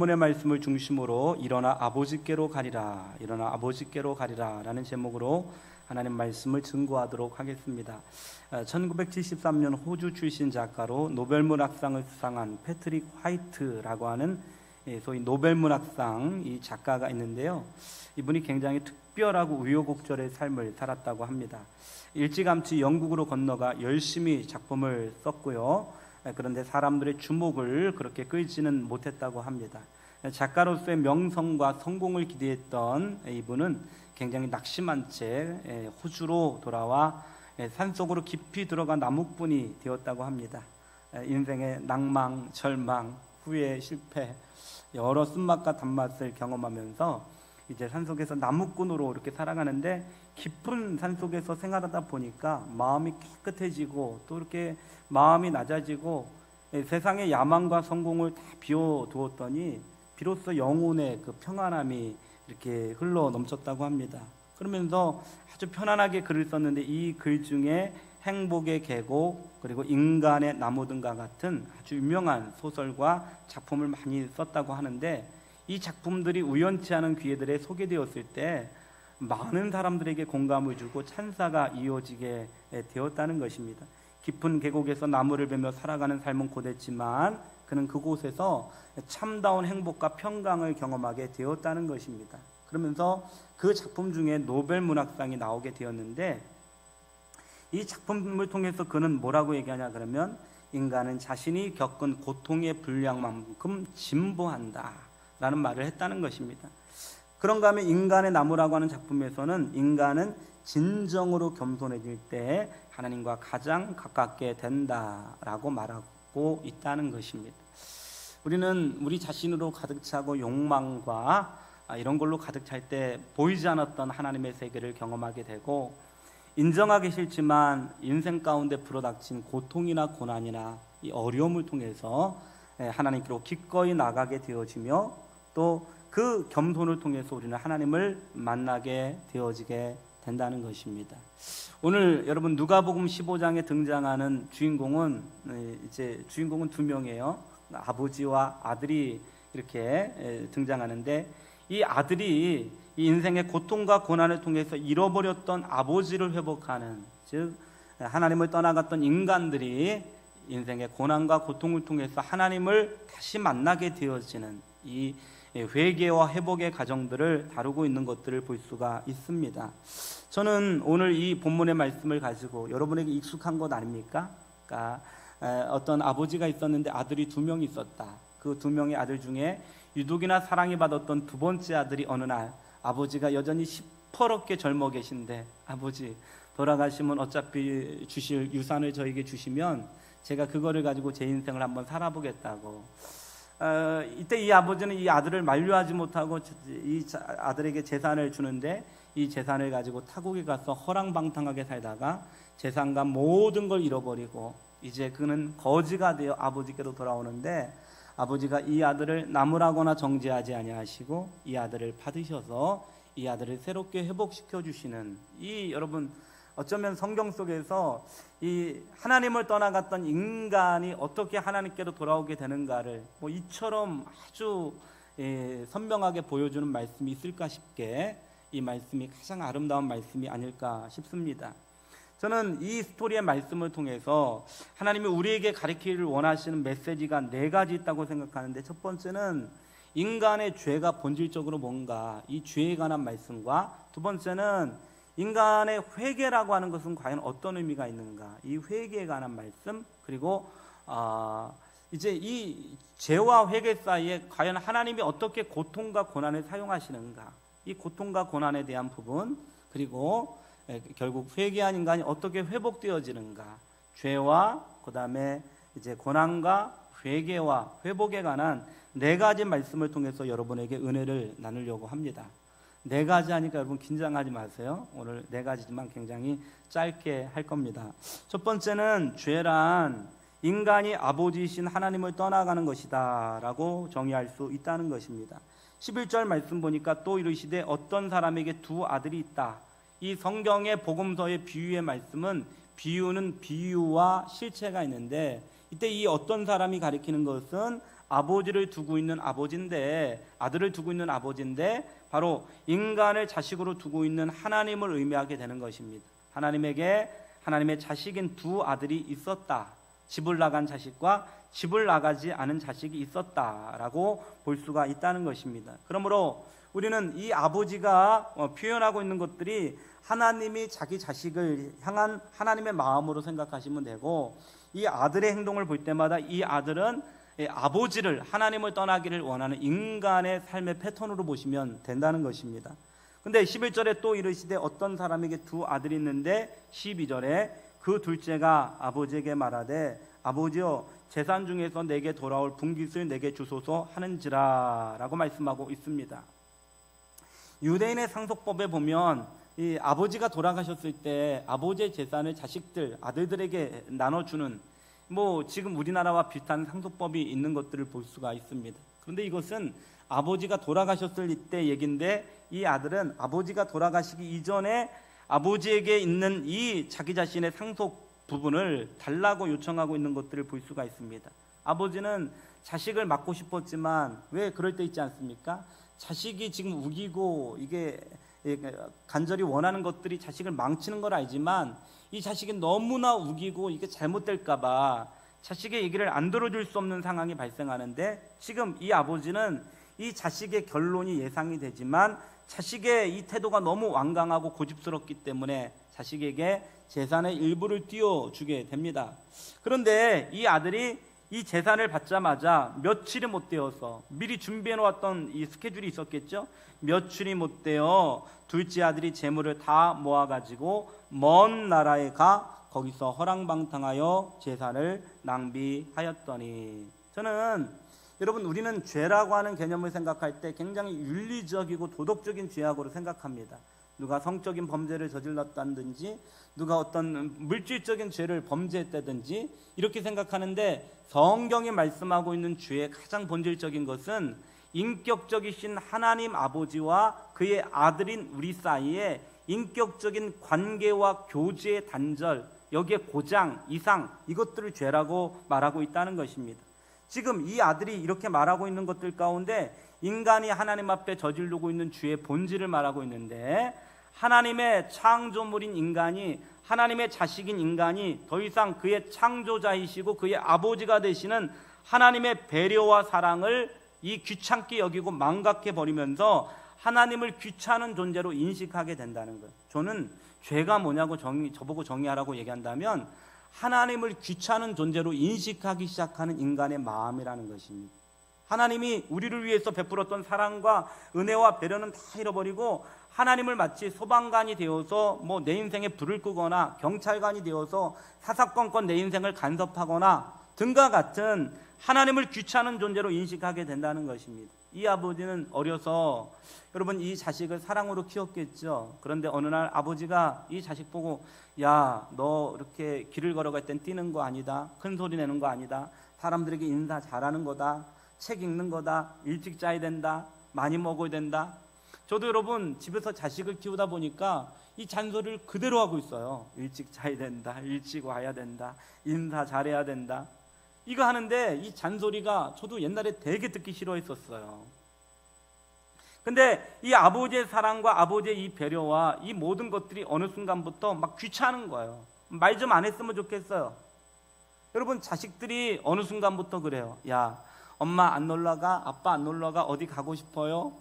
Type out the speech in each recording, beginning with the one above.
본문의 말씀을 중심으로 일어나 아버지께로 가리라, 일어나 아버지께로 가리라 라는 제목으로 하나님 말씀을 증거하도록 하겠습니다. 1973년 호주 출신 작가로 노벨문학상을 수상한 패트릭 화이트라고 하는 소위 노벨문학상 이 작가가 있는데요. 이분이 굉장히 특별하고 우여곡절의 삶을 살았다고 합니다. 일찌감치 영국으로 건너가 열심히 작품을 썼고요. 그런데 사람들의 주목을 그렇게 끌지는 못했다고 합니다. 작가로서의 명성과 성공을 기대했던 이분은 굉장히 낙심한 채 호주로 돌아와 산속으로 깊이 들어가 나무꾼이 되었다고 합니다. 인생의 낭망, 절망, 후회, 실패, 여러 쓴맛과 단맛을 경험하면서 이제 산속에서 나무꾼으로 이렇게 살아가는데, 깊은 산속에서 생활하다 보니까 마음이 깨끗해지고 또 이렇게 마음이 낮아지고 세상의 야망과 성공을 다 비워두었더니 비로소 영혼의 그 평안함이 이렇게 흘러 넘쳤다고 합니다. 그러면서 아주 편안하게 글을 썼는데, 이 글 중에 행복의 계곡, 그리고 인간의 나무등과 같은 아주 유명한 소설과 작품을 많이 썼다고 하는데, 이 작품들이 우연치 않은 기회들에 소개되었을 때 많은 사람들에게 공감을 주고 찬사가 이어지게 되었다는 것입니다. 깊은 계곡에서 나무를 베며 살아가는 삶은 고됐지만 그는 그곳에서 참다운 행복과 평강을 경험하게 되었다는 것입니다. 그러면서 그 작품 중에 노벨문학상이 나오게 되었는데, 이 작품을 통해서 그는 뭐라고 얘기하냐 그러면, 인간은 자신이 겪은 고통의 분량만큼 진보한다 라는 말을 했다는 것입니다. 그런가 하면 인간의 나무라고 하는 작품에서는 인간은 진정으로 겸손해질 때 하나님과 가장 가깝게 된다라고 말하고 있다는 것입니다. 우리는 우리 자신으로 가득 차고 욕망과 이런 걸로 가득 찰 때 보이지 않았던 하나님의 세계를 경험하게 되고, 인정하기 싫지만 인생 가운데 불어닥친 고통이나 고난이나 이 어려움을 통해서 하나님께로 기꺼이 나가게 되어지며, 또 그 겸손을 통해서 우리는 하나님을 만나게 되어지게 된다는 것입니다. 오늘 여러분 누가복음 15장에 등장하는 주인공은 두 명이에요. 아버지와 아들이 이렇게 등장하는데, 이 아들이 이 인생의 고통과 고난을 통해서 잃어버렸던 아버지를 회복하는, 즉 하나님을 떠나갔던 인간들이 인생의 고난과 고통을 통해서 하나님을 다시 만나게 되어지는 이 회개와 회복의 과정들을 다루고 있는 것들을 볼 수가 있습니다. 저는 오늘 이 본문의 말씀을 가지고 여러분에게 익숙한 것 아닙니까? 그러니까 어떤 아버지가 있었는데 아들이 2명이 있었다. 그 2명의 아들 중에 유독이나 사랑이 받았던 두 번째 아들이 어느 날 아버지가 여전히 시퍼렇게 젊어 계신데, 아버지 돌아가시면 어차피 주실 유산을 저에게 주시면 제가 그거를 가지고 제 인생을 한번 살아보겠다고. 이때 이 아버지는 이 아들을 만류하지 못하고 이 아들에게 재산을 주는데, 이 재산을 가지고 타국에 가서 허랑방탕하게 살다가 재산과 모든 걸 잃어버리고 이제 그는 거지가 되어 아버지께로 돌아오는데, 아버지가 이 아들을 나무라거나 정죄하지 아니하시고 이 아들을 받으셔서 이 아들을 새롭게 회복시켜 주시는, 이 여러분 어쩌면 성경 속에서 이 하나님을 떠나갔던 인간이 어떻게 하나님께로 돌아오게 되는가를 이처럼 아주 선명하게 보여주는 말씀이 있을까 싶게, 이 말씀이 가장 아름다운 말씀이 아닐까 싶습니다. 저는 이 스토리의 말씀을 통해서 하나님이 우리에게 가르치기를 원하시는 메시지가 4가지 있다고 생각하는데, 첫 번째는 인간의 죄가 본질적으로 뭔가, 이 죄에 관한 말씀과, 두 번째는 인간의 회개라고 하는 것은 과연 어떤 의미가 있는가, 이 회개에 관한 말씀, 그리고 이제 이 죄와 회개 사이에 과연 하나님이 어떻게 고통과 고난을 사용하시는가, 이 고통과 고난에 대한 부분, 그리고 결국 회개한 인간이 어떻게 회복되어지는가, 죄와 그 다음에 이제 고난과 회개와 회복에 관한 4가지 말씀을 통해서 여러분에게 은혜를 나누려고 합니다. 4가지 하니까 여러분 긴장하지 마세요. 오늘 4가지지만 굉장히 짧게 할 겁니다. 첫 번째는 죄란 인간이 아버지이신 하나님을 떠나가는 것이다 라고 정의할 수 있다는 것입니다. 11절 말씀 보니까 또 이르시되 어떤 사람에게 2 아들이 있다. 이 성경의 복음서의 비유의 말씀은 비유는 비유와 실체가 있는데, 이때 이 어떤 사람이 가리키는 것은 아버지를 두고 있는 아버지인데, 아들을 두고 있는 아버지인데 바로 인간을 자식으로 두고 있는 하나님을 의미하게 되는 것입니다. 하나님에게 하나님의 자식인 두 아들이 있었다. 집을 나간 자식과 집을 나가지 않은 자식이 있었다라고 볼 수가 있다는 것입니다. 그러므로 우리는 이 아버지가 표현하고 있는 것들이 하나님이 자기 자식을 향한 하나님의 마음으로 생각하시면 되고, 이 아들의 행동을 볼 때마다 이 아들은 아버지를, 하나님을 떠나기를 원하는 인간의 삶의 패턴으로 보시면 된다는 것입니다. 근데 11절에 또 이르시되 어떤 사람에게 두 아들이 있는데 12절에 그 둘째가 아버지에게 말하되 아버지여 재산 중에서 내게 돌아올 분깃을 내게 주소서 하는지라 라고 말씀하고 있습니다. 유대인의 상속법에 보면 이 아버지가 돌아가셨을 때 아버지의 재산을 자식들, 아들들에게 나눠주는, 지금 우리나라와 비슷한 상속법이 있는 것들을 볼 수가 있습니다. 그런데 이것은 아버지가 돌아가셨을 때 얘기인데, 이 아들은 아버지가 돌아가시기 이전에 아버지에게 있는 이 자기 자신의 상속 부분을 달라고 요청하고 있는 것들을 볼 수가 있습니다. 아버지는 자식을 맡고 싶었지만 왜 그럴 때 있지 않습니까? 자식이 지금 우기고 이게 간절히 원하는 것들이 자식을 망치는 걸 알지만 이 자식이 너무나 우기고 이게 잘못될까 봐 자식의 얘기를 안 들어줄 수 없는 상황이 발생하는데, 지금 이 아버지는 이 자식의 결론이 예상이 되지만 자식의 이 태도가 너무 완강하고 고집스럽기 때문에 자식에게 재산의 일부를 띄워주게 됩니다. 그런데 이 아들이 이 재산을 받자마자 며칠이 못 되어서, 미리 준비해 놓았던 이 스케줄이 있었겠죠. 며칠이 못 되어 둘째 아들이 재물을 다 모아가지고 먼 나라에 가 거기서 허랑방탕하여 재산을 낭비하였더니, 저는 여러분, 우리는 죄라고 하는 개념을 생각할 때 굉장히 윤리적이고 도덕적인 죄악으로 생각합니다. 누가 성적인 범죄를 저질렀다든지, 누가 어떤 물질적인 죄를 범죄했다든지 이렇게 생각하는데, 성경이 말씀하고 있는 죄의 가장 본질적인 것은 인격적이신 하나님 아버지와 그의 아들인 우리 사이에 인격적인 관계와 교제의 단절, 여기에 고장, 이상, 이것들을 죄라고 말하고 있다는 것입니다. 지금 이 아들이 이렇게 말하고 있는 것들 가운데 인간이 하나님 앞에 저지르고 있는 죄의 본질을 말하고 있는데, 하나님의 창조물인 인간이, 하나님의 자식인 인간이 더 이상 그의 창조자이시고 그의 아버지가 되시는 하나님의 배려와 사랑을 이 귀찮게 여기고 망각해 버리면서 하나님을 귀찮은 존재로 인식하게 된다는 거예요. 저는 죄가 뭐냐고 저보고 정의하라고 얘기한다면 하나님을 귀찮은 존재로 인식하기 시작하는 인간의 마음이라는 것입니다. 하나님이 우리를 위해서 베풀었던 사랑과 은혜와 배려는 다 잃어버리고 하나님을 마치 소방관이 되어서 내 인생에 불을 끄거나 경찰관이 되어서 사사건건 내 인생을 간섭하거나 등과 같은 하나님을 귀찮은 존재로 인식하게 된다는 것입니다. 이 아버지는 어려서 여러분 이 자식을 사랑으로 키웠겠죠. 그런데 어느 날 아버지가 이 자식 보고, 야, 너 이렇게 길을 걸어갈 땐 뛰는 거 아니다, 큰 소리 내는 거 아니다, 사람들에게 인사 잘하는 거다, 책 읽는 거다, 일찍 자야 된다, 많이 먹어야 된다. 저도 여러분 집에서 자식을 키우다 보니까 이 잔소리를 그대로 하고 있어요. 일찍 자야 된다, 일찍 와야 된다, 인사 잘해야 된다. 이거 하는데 이 잔소리가 저도 옛날에 되게 듣기 싫어했었어요. 근데 이 아버지의 사랑과 아버지의 이 배려와 이 모든 것들이 어느 순간부터 막 귀찮은 거예요. 말 좀 안 했으면 좋겠어요. 여러분, 자식들이 어느 순간부터 그래요. 야, 엄마 안 놀러가? 아빠 안 놀러가? 어디 가고 싶어요?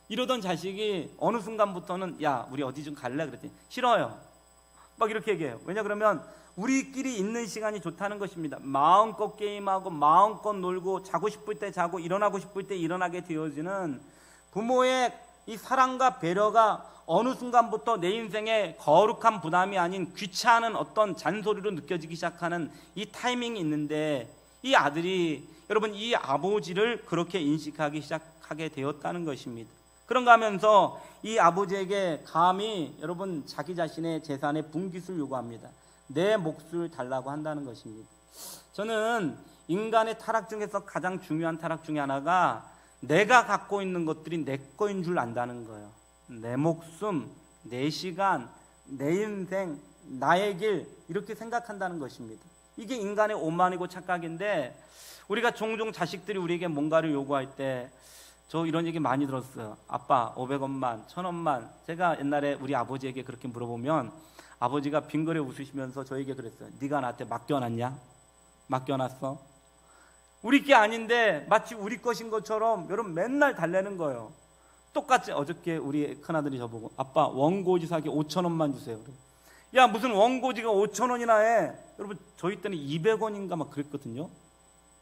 이러던 자식이 어느 순간부터는 야, 우리 어디 좀 갈래? 그랬더니 싫어요. 막 이렇게 얘기해요. 왜냐 그러면 우리끼리 있는 시간이 좋다는 것입니다. 마음껏 게임하고 마음껏 놀고 자고 싶을 때 자고 일어나고 싶을 때 일어나게 되어지는 부모의 이 사랑과 배려가 어느 순간부터 내 인생에 거룩한 부담이 아닌 귀찮은 어떤 잔소리로 느껴지기 시작하는 이 타이밍이 있는데, 이 아들이 여러분 이 아버지를 그렇게 인식하기 시작하게 되었다는 것입니다. 그런가 하면서 이 아버지에게 감히 여러분 자기 자신의 재산의 분깃을 요구합니다. 내 몫을 달라고 한다는 것입니다. 저는 인간의 타락 중에서 가장 중요한 타락 중에 하나가 내가 갖고 있는 것들이 내 거인 줄 안다는 거예요. 내 목숨, 내 시간, 내 인생, 나의 길, 이렇게 생각한다는 것입니다. 이게 인간의 오만이고 착각인데, 우리가 종종 자식들이 우리에게 뭔가를 요구할 때 저 이런 얘기 많이 들었어요. 아빠 500원만 1000원만. 제가 옛날에 우리 아버지에게 그렇게 물어보면 아버지가 빙그레 웃으시면서 저에게 그랬어요. 네가 나한테 맡겨놨냐? 맡겨놨어? 우리 게 아닌데 마치 우리 것인 것처럼 여러분 맨날 달래는 거예요. 똑같이 어저께 우리 큰아들이 저보고 아빠 원고지 사기 5,000원만 주세요. 야 무슨 원고지가 5,000원이나 해. 여러분 저희 때는 200원인가 막 그랬거든요.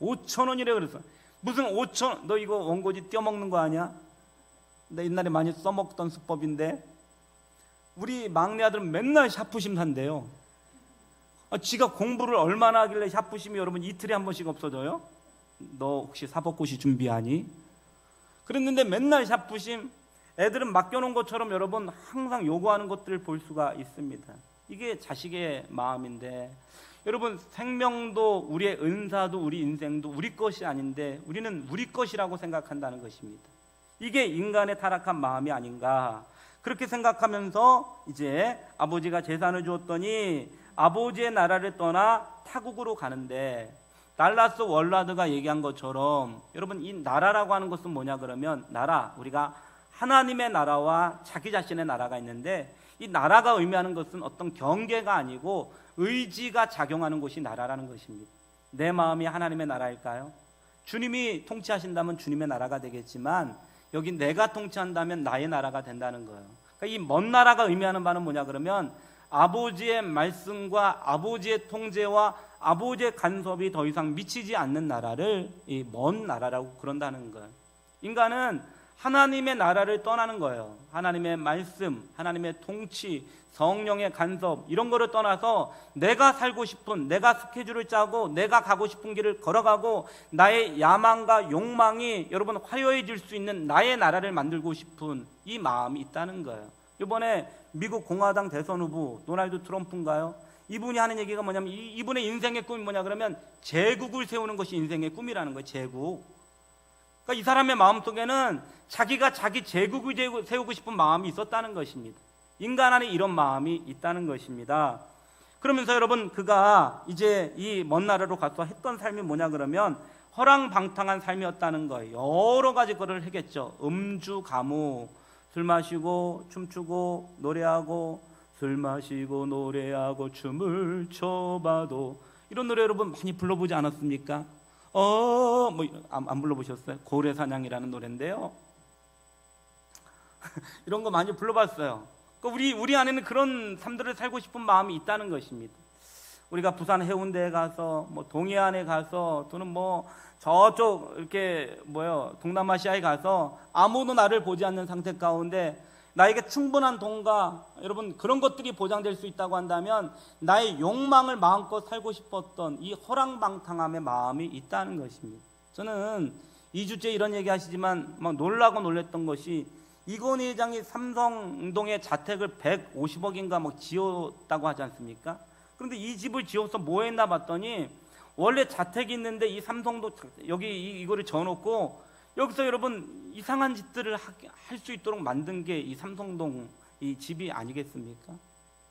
5,000원이래 그랬어. 무슨 5,000원, 너 이거 원고지 떼어먹는 거 아니야? 나 옛날에 많이 써먹던 수법인데. 우리 막내 아들은 맨날 샤프심 산대요. 지가 공부를 얼마나 하길래 샤프심이 여러분 이틀에 한 번씩 없어져요? 너 혹시 사법고시 준비하니? 그랬는데 맨날 샤프심. 애들은 맡겨놓은 것처럼 여러분 항상 요구하는 것들을 볼 수가 있습니다. 이게 자식의 마음인데, 여러분 생명도 우리의 은사도 우리 인생도 우리 것이 아닌데 우리는 우리 것이라고 생각한다는 것입니다. 이게 인간의 타락한 마음이 아닌가, 그렇게 생각하면서 이제 아버지가 재산을 주었더니 아버지의 나라를 떠나 타국으로 가는데, 달라스 월라드가 얘기한 것처럼 여러분 이 나라라고 하는 것은 뭐냐 그러면, 나라, 우리가 하나님의 나라와 자기 자신의 나라가 있는데, 이 나라가 의미하는 것은 어떤 경계가 아니고 의지가 작용하는 곳이 나라라는 것입니다. 내 마음이 하나님의 나라일까요? 주님이 통치하신다면 주님의 나라가 되겠지만 여기 내가 통치한다면 나의 나라가 된다는 거예요. 그러니까 이 먼 나라가 의미하는 바는 뭐냐 그러면, 아버지의 말씀과 아버지의 통제와 아버지의 간섭이 더 이상 미치지 않는 나라를 이 먼 나라라고 그런다는 거예요. 인간은 하나님의 나라를 떠나는 거예요. 하나님의 말씀, 하나님의 통치, 성령의 간섭, 이런 거를 떠나서 내가 살고 싶은, 내가 스케줄을 짜고 내가 가고 싶은 길을 걸어가고 나의 야망과 욕망이 여러분 화려해질 수 있는 나의 나라를 만들고 싶은 이 마음이 있다는 거예요. 이번에 미국 공화당 대선 후보 도널드 트럼프인가요? 이분이 하는 얘기가 뭐냐면, 이분의 인생의 꿈이 뭐냐 그러면 제국을 세우는 것이 인생의 꿈이라는 거예요. 제국. 그러니까 이 사람의 마음속에는 자기가 자기 제국을 세우고 싶은 마음이 있었다는 것입니다. 인간 안에 이런 마음이 있다는 것입니다. 그러면서 여러분 그가 이제 이 먼 나라로 가서 했던 삶이 뭐냐 그러면 허랑방탕한 삶이었다는 거예요. 여러 가지 거를 했겠죠. 음주, 가무, 술 마시고 춤추고 노래하고, 술 마시고 노래하고 춤을 춰봐도, 이런 노래 여러분 많이 불러보지 않았습니까? 안 불러보셨어요? 고래사냥이라는 노래인데요. 이런 거 많이 불러봤어요. 그러니까 우리 안에는 그런 삶들을 살고 싶은 마음이 있다는 것입니다. 우리가 부산 해운대에 가서, 동해안에 가서, 또는 저쪽 이렇게 동남아시아에 가서 아무도 나를 보지 않는 상태 가운데 나에게 충분한 돈과 여러분 그런 것들이 보장될 수 있다고 한다면 나의 욕망을 마음껏 살고 싶었던 이 허랑방탕함의 마음이 있다는 것입니다. 저는 2주째 이런 얘기 하시지만 막 놀라고 놀랬던 것이, 이건희 회장이 삼성동에 자택을 150억인가 지었다고 하지 않습니까? 그런데 이 집을 지어서 뭐 했나 봤더니, 원래 자택이 있는데 이 삼성도 여기 이거를 지어놓고 여기서 여러분 이상한 짓들을 할 수 있도록 만든 게 이 삼성동 이 집이 아니겠습니까?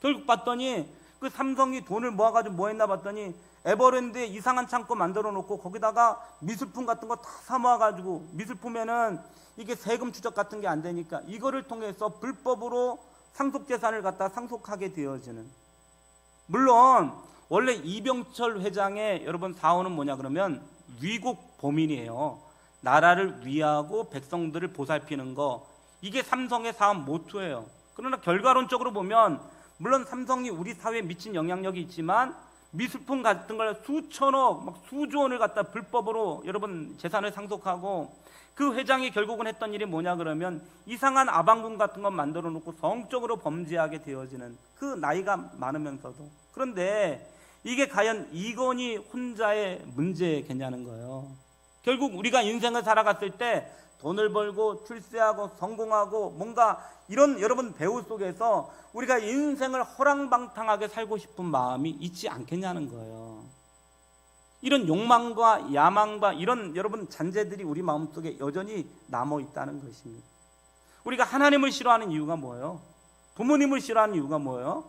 결국 봤더니 그 삼성이 돈을 모아가지고 뭐 했나 봤더니 에버랜드에 이상한 창고 만들어 놓고 거기다가 미술품 같은 거 다 사 모아가지고, 미술품에는 이게 세금 추적 같은 게 안 되니까 이거를 통해서 불법으로 상속재산을 갖다 상속하게 되어지는. 물론 원래 이병철 회장의 여러분 사원은 뭐냐 그러면 위국 범인이에요. 나라를 위하고 백성들을 보살피는 거, 이게 삼성의 사업 모토예요. 그러나 결과론적으로 보면 물론 삼성이 우리 사회에 미친 영향력이 있지만 미술품 같은 걸 수천억, 수조 원을 갖다 불법으로 여러분 재산을 상속하고, 그 회장이 결국은 했던 일이 뭐냐 그러면 이상한 아방궁 같은 거 만들어 놓고 성적으로 범죄하게 되어지는, 그 나이가 많으면서도. 그런데 이게 과연 이건희 혼자의 문제겠냐는 거예요. 결국 우리가 인생을 살아갔을 때 돈을 벌고 출세하고 성공하고 뭔가 이런 여러분 배우 속에서 우리가 인생을 허랑방탕하게 살고 싶은 마음이 있지 않겠냐는 거예요. 이런 욕망과 야망과 이런 여러분 잔재들이 우리 마음속에 여전히 남아 있다는 것입니다. 우리가 하나님을 싫어하는 이유가 뭐예요? 부모님을 싫어하는 이유가 뭐예요?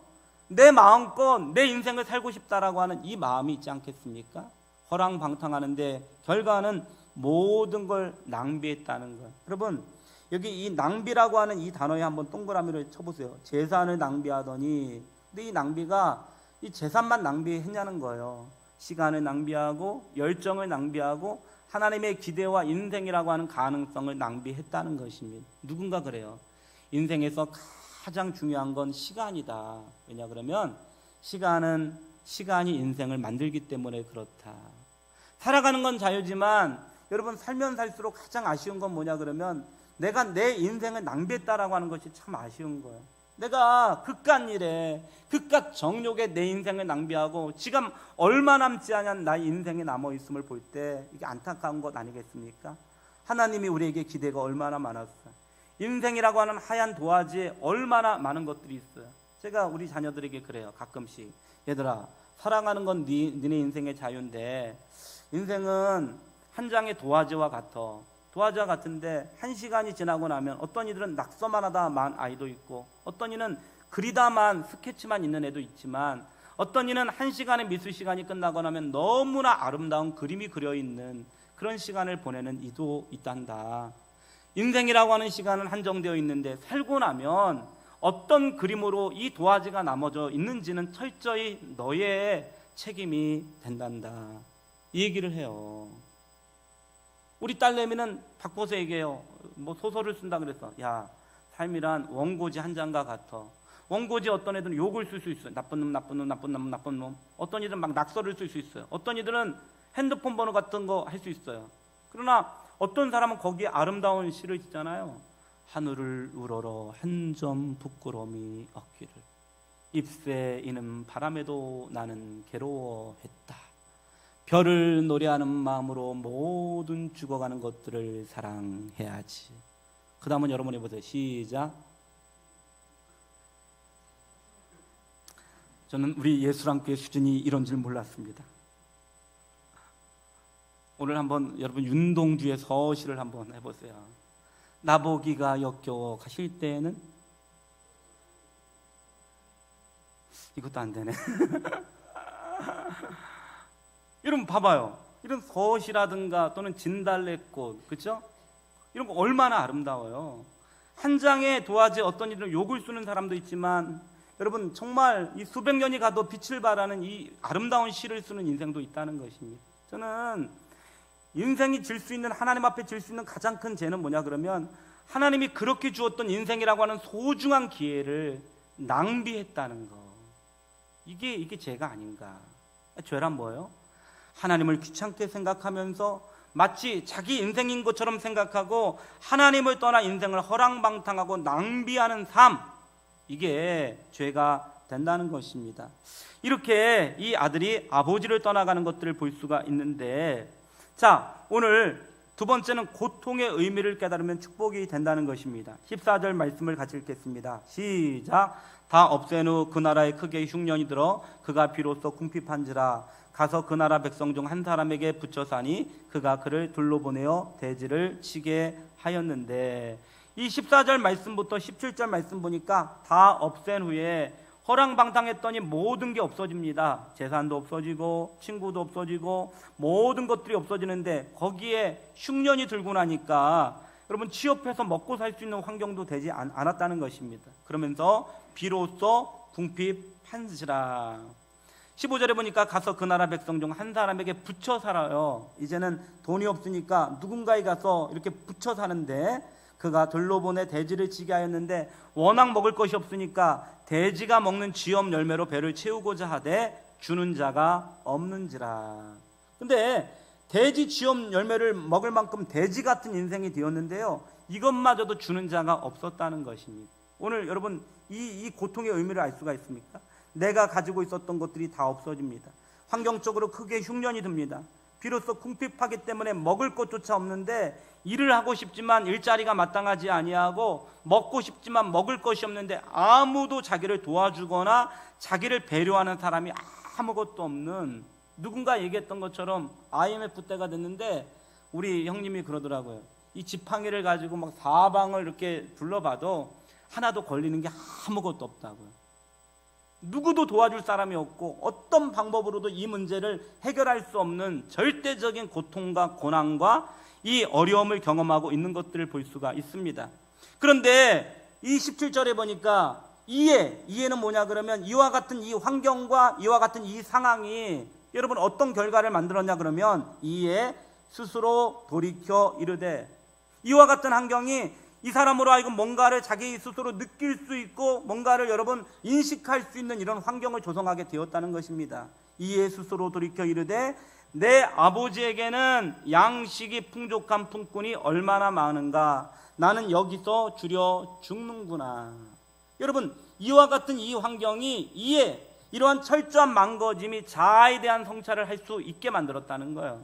내 마음껏 내 인생을 살고 싶다라고 하는 이 마음이 있지 않겠습니까? 허랑방탕하는데 결과는 모든 걸 낭비했다는 거예요. 여러분, 여기 이 낭비라고 하는 이 단어에 한번 동그라미를 쳐보세요. 재산을 낭비하더니, 근데 이 낭비가 이 재산만 낭비했냐는 거예요. 시간을 낭비하고 열정을 낭비하고 하나님의 기대와 인생이라고 하는 가능성을 낭비했다는 것입니다. 누군가 그래요. 인생에서 가장 중요한 건 시간이다. 왜냐 그러면 시간이 인생을 만들기 때문에 그렇다. 살아가는 건 자유지만 여러분, 살면 살수록 가장 아쉬운 건 뭐냐 그러면 내가 내 인생을 낭비했다라고 하는 것이 참 아쉬운 거예요. 내가 그깟 일에 그깟 정욕에 내 인생을 낭비하고 지금 얼마 남지 않은 나의 인생에 남아있음을 볼 때 이게 안타까운 것 아니겠습니까? 하나님이 우리에게 기대가 얼마나 많았어요. 인생이라고 하는 하얀 도화지에 얼마나 많은 것들이 있어요. 제가 우리 자녀들에게 그래요. 가끔씩, 얘들아, 사랑하는 건 너네 인생의 자유인데 인생은 한 장의 도화지와 같아. 도화지와 같은데 한 시간이 지나고 나면 어떤 이들은 낙서만 하다만 아이도 있고, 어떤 이는 그리다만 스케치만 있는 애도 있지만, 어떤 이는 한 시간의 미술 시간이 끝나고 나면 너무나 아름다운 그림이 그려있는 그런 시간을 보내는 이도 있단다. 인생이라고 하는 시간은 한정되어 있는데 살고 나면 어떤 그림으로 이 도화지가 나머져 있는지는 철저히 너의 책임이 된단다. 이 얘기를 해요. 우리 딸내미는 박보서 얘기해요. 뭐 소설을 쓴다 그래서, 야, 삶이란 원고지 한 장과 같아. 원고지 어떤 애들은 욕을 쓸 수 있어요. 나쁜 놈, 나쁜 놈, 나쁜 놈, 나쁜 놈. 어떤 이들은 막 낙서를 쓸 수 있어요. 어떤 이들은 핸드폰 번호 같은 거 할 수 있어요. 그러나 어떤 사람은 거기에 아름다운 시를 짓잖아요. 하늘을 우러러 한 점 부끄러움이 없기를, 잎새 이는 바람에도 나는 괴로워했다. 별을 노래하는 마음으로 모든 죽어가는 것들을 사랑해야지. 그 다음은 여러분 해보세요. 시작. 저는 우리 예수랑교회 수준이 이런 줄 몰랐습니다. 오늘 한번 여러분 윤동주의 서시를 한번 해보세요. 나보기가 역겨워 가실 때에는, 이것도 안 되네. 여러분 봐봐요. 이런 서시라든가 또는 진달래꽃, 그렇죠? 이런 거 얼마나 아름다워요. 한 장의 도화지에 어떤 이들은 욕을 쓰는 사람도 있지만, 여러분 정말 이 수백 년이 가도 빛을 발하는 이 아름다운 시를 쓰는 인생도 있다는 것입니다. 저는 인생이 질 수 있는, 하나님 앞에 질 수 있는 가장 큰 죄는 뭐냐 그러면 하나님이 그렇게 주었던 인생이라고 하는 소중한 기회를 낭비했다는 거. 이게 죄가 아닌가. 죄란 뭐예요? 하나님을 귀찮게 생각하면서 마치 자기 인생인 것처럼 생각하고 하나님을 떠나 인생을 허랑방탕하고 낭비하는 삶, 이게 죄가 된다는 것입니다. 이렇게 이 아들이 아버지를 떠나가는 것들을 볼 수가 있는데, 자, 오늘 두 번째는 고통의 의미를 깨달으면 축복이 된다는 것입니다. 14절 말씀을 같이 읽겠습니다. 시작. 다 없앤 후 그 나라에 크게 흉년이 들어 그가 비로소 궁핍한지라. 가서 그 나라 백성 중 한 사람에게 붙여 사니 그가 그를 둘러보내어 대지를 치게 하였는데, 이 14절 말씀부터 17절 말씀 보니까 다 없앤 후에 허랑방탕했더니 모든 게 없어집니다. 재산도 없어지고 친구도 없어지고 모든 것들이 없어지는데, 거기에 흉년이 들고 나니까 여러분 취업해서 먹고 살 수 있는 환경도 되지 않았다는 것입니다. 그러면서 비로소 궁핍한지라. 15절에 보니까 가서 그 나라 백성 중 한 사람에게 붙여 살아요. 이제는 돈이 없으니까 누군가에 가서 이렇게 붙여 사는데, 그가 돌로보내 돼지를 치게 하였는데 워낙 먹을 것이 없으니까 돼지가 먹는 쥐엄 열매로 배를 채우고자 하되 주는 자가 없는지라. 근데 돼지 쥐엄 열매를 먹을 만큼 돼지 같은 인생이 되었는데요, 이것마저도 주는 자가 없었다는 것입니다. 오늘 여러분 이 고통의 의미를 알 수가 있습니까? 내가 가지고 있었던 것들이 다 없어집니다. 환경적으로 크게 흉년이 듭니다. 비로소 궁핍하기 때문에 먹을 것조차 없는데, 일을 하고 싶지만 일자리가 마땅하지 아니하고 먹고 싶지만 먹을 것이 없는데 아무도 자기를 도와주거나 자기를 배려하는 사람이 아무것도 없는, 누군가 얘기했던 것처럼 IMF 때가 됐는데 우리 형님이 그러더라고요. 이 지팡이를 가지고 막 사방을 이렇게 둘러봐도 하나도 걸리는 게 아무것도 없다고요. 누구도 도와줄 사람이 없고 어떤 방법으로도 이 문제를 해결할 수 없는 절대적인 고통과 고난과 이 어려움을 경험하고 있는 것들을 볼 수가 있습니다. 그런데 이 17절에 보니까 이해는 뭐냐 그러면 이와 같은 이 환경과 이와 같은 이 상황이 여러분 어떤 결과를 만들었냐 그러면 이에 스스로 돌이켜 이르되, 이와 같은 환경이 이 사람으로 하여금 뭔가를 자기 스스로 느낄 수 있고 뭔가를 여러분 인식할 수 있는 이런 환경을 조성하게 되었다는 것입니다. 이에 스스로 돌이켜 이르되 내 아버지에게는 양식이 풍족한 품꾼이 얼마나 많은가, 나는 여기서 주려 죽는구나. 여러분 이와 같은 이 환경이 이러한 철저한 망가짐이 자아에 대한 성찰을 할 수 있게 만들었다는 거예요.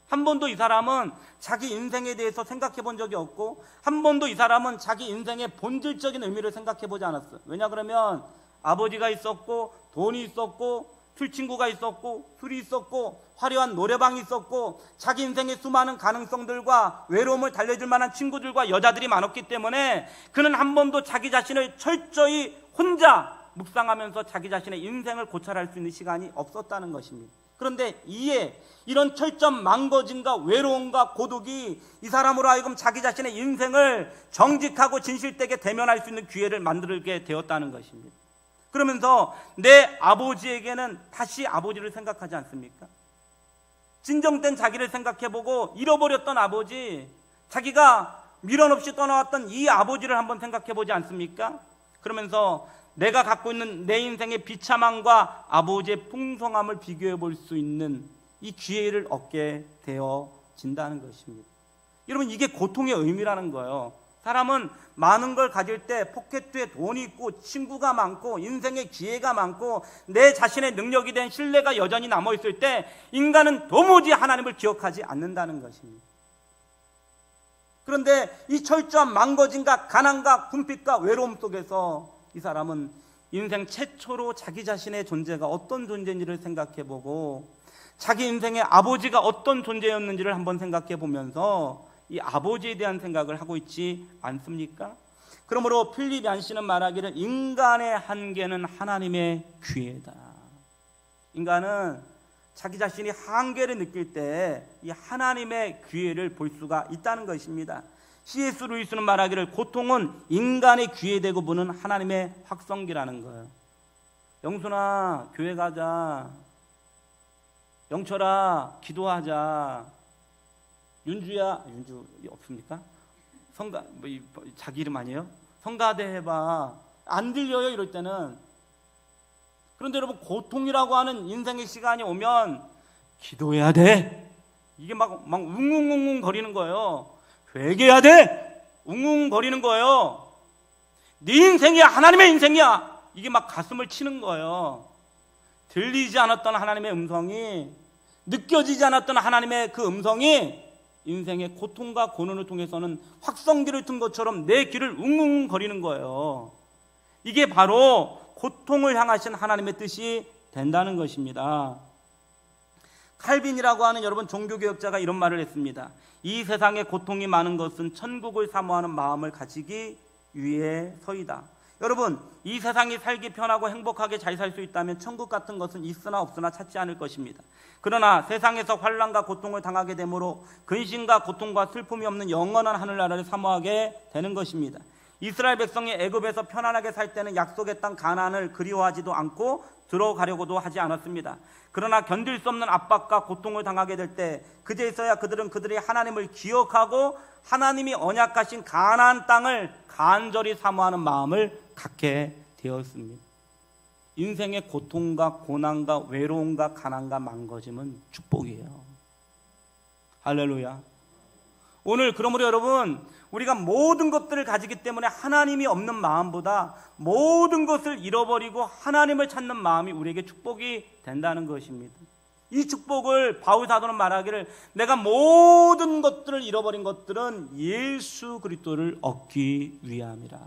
한 번도 이 사람은 자기 인생에 대해서 생각해 본 적이 없고 한 번도 이 사람은 자기 인생의 본질적인 의미를 생각해 보지 않았어요. 왜냐 그러면 아버지가 있었고 돈이 있었고 술친구가 있었고 술이 있었고 화려한 노래방이 있었고 자기 인생의 수많은 가능성들과 외로움을 달래줄 만한 친구들과 여자들이 많았기 때문에 그는 한 번도 자기 자신을 철저히 혼자 묵상하면서 자기 자신의 인생을 고찰할 수 있는 시간이 없었다는 것입니다. 그런데 이런 철저한 망가짐과 외로움과 고독이 이 사람으로 하여금 자기 자신의 인생을 정직하고 진실되게 대면할 수 있는 기회를 만들게 되었다는 것입니다. 그러면서 내 아버지에게는 다시 아버지를 생각하지 않습니까? 진정된 자기를 생각해보고 잃어버렸던 아버지, 자기가 미련 없이 떠나왔던 이 아버지를 한번 생각해보지 않습니까? 그러면서 내가 갖고 있는 내 인생의 비참함과 아버지의 풍성함을 비교해 볼 수 있는 이 기회를 얻게 되어진다는 것입니다. 여러분 이게 고통의 의미라는 거예요. 사람은 많은 걸 가질 때 포켓에 돈이 있고 친구가 많고 인생의 기회가 많고 내 자신의 능력이 된 신뢰가 여전히 남아있을 때 인간은 도무지 하나님을 기억하지 않는다는 것입니다. 그런데 이 철저한 망가짐과 가난과 궁핍과 외로움 속에서 이 사람은 인생 최초로 자기 자신의 존재가 어떤 존재인지를 생각해보고 자기 인생의 아버지가 어떤 존재였는지를 한번 생각해 보면서 이 아버지에 대한 생각을 하고 있지 않습니까? 그러므로 필립 얀시는 말하기를 인간의 한계는 하나님의 기회다. 인간은 자기 자신이 한계를 느낄 때 이 하나님의 기회를 볼 수가 있다는 것입니다. C.S. 루이스는 말하기를 고통은 인간의 귀에 대고 보는 하나님의 확성기라는 거예요. 영순아 교회 가자, 영철아 기도하자, 윤주 없습니까? 자기 이름 아니에요? 성가대 해봐. 안 들려요 이럴 때는. 그런데 여러분 고통이라고 하는 인생의 시간이 오면 기도해야 돼. 이게 막 웅웅웅웅 거리는 거예요. 회개해야 돼! 웅웅거리는 거예요. 네 인생이야, 하나님의 인생이야. 이게 막 가슴을 치는 거예요. 들리지 않았던 하나님의 음성이, 느껴지지 않았던 하나님의 그 음성이 인생의 고통과 고난을 통해서는 확성기를 튼 것처럼 내 귀를 웅웅거리는 거예요. 이게 바로 고통을 향하신 하나님의 뜻이 된다는 것입니다. 칼빈이라고 하는 여러분 종교개혁자가 이런 말을 했습니다. 이 세상에 고통이 많은 것은 천국을 사모하는 마음을 가지기 위해서이다. 여러분 이 세상이 살기 편하고 행복하게 잘 살 수 있다면 천국 같은 것은 있으나 없으나 찾지 않을 것입니다. 그러나 세상에서 환난과 고통을 당하게 되므로 근심과 고통과 슬픔이 없는 영원한 하늘나라를 사모하게 되는 것입니다. 이스라엘 백성이 애굽에서 편안하게 살 때는 약속의 땅 가나안을 그리워하지도 않고 들어가려고도 하지 않았습니다. 그러나 견딜 수 없는 압박과 고통을 당하게 될 때 그제서야 그들은 그들의 하나님을 기억하고 하나님이 언약하신 가나안 땅을 간절히 사모하는 마음을 갖게 되었습니다. 인생의 고통과 고난과 외로움과 가난과 망가짐은 축복이에요. 할렐루야. 오늘 그러므로 여러분 우리가 모든 것들을 가지기 때문에 하나님이 없는 마음보다 모든 것을 잃어버리고 하나님을 찾는 마음이 우리에게 축복이 된다는 것입니다. 이 축복을 바울 사도는 말하기를 내가 모든 것들을 잃어버린 것들은 예수 그리스도를 얻기 위함이라.